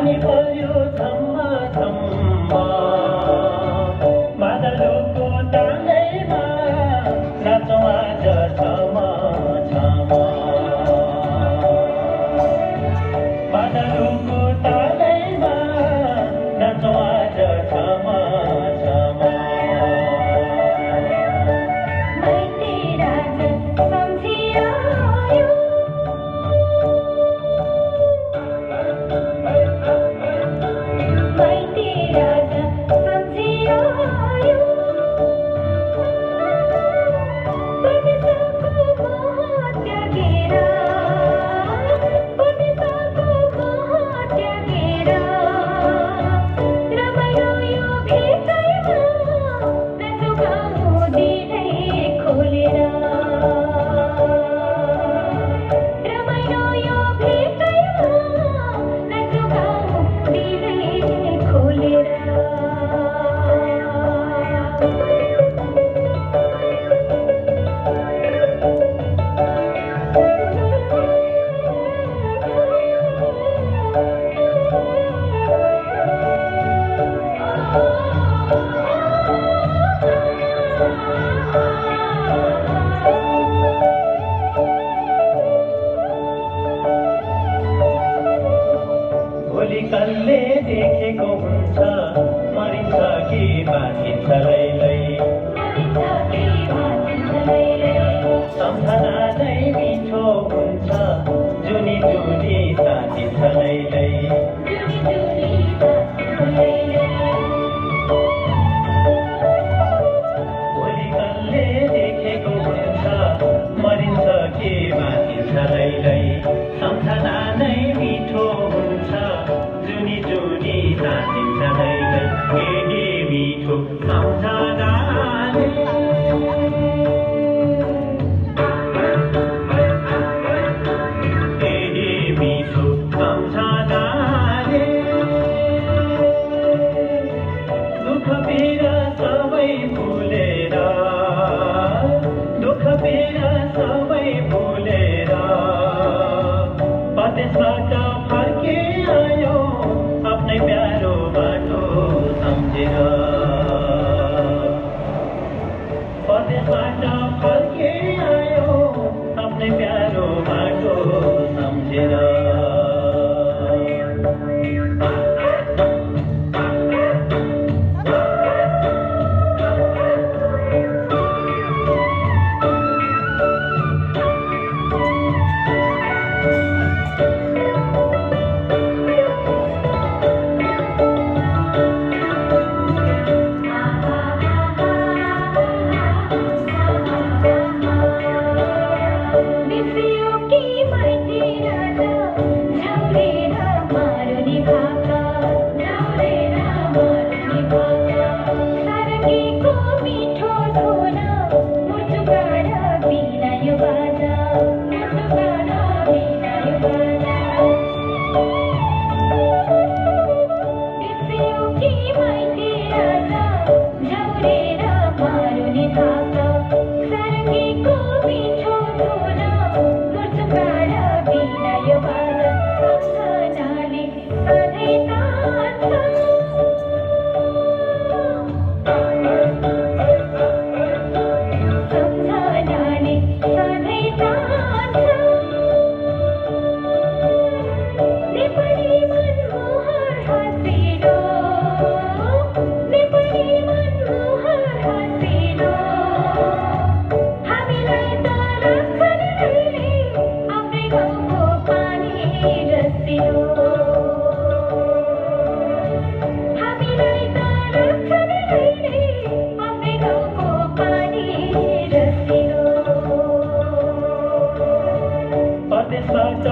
पानी पर्यो झम्म झम्म बादलको तालैमा नाचौँ आज छम छम बादलको तालैमा नाचौँ आज छम छम भोलि कसले देखेको हुन्छ मरिन्छ कि बाँचिन्छ लैलै सम्झना नै मिठो हुन्छ जुनी जुनी साँचिन्छ लैलै भोलि कसले देखेको हुन्छ मरिन्छ कि बाँचिन्छ लैलै सम्झना नै मिठो हुन्छ जुनी जुनी साँचिन्छ लैलै केही मिठो सम्झनाले केही मिठो सम्झनाले दुःख पीडा सबै भुलेर दुःख पीडा सबै भुलेर परदेशबाट फर्के आयो आफ्नै प्यारो बाटो सम्झेर परदेशबाट फर्के आयो आफ्नै प्यारो बाटो सम्झेर परदेशबाट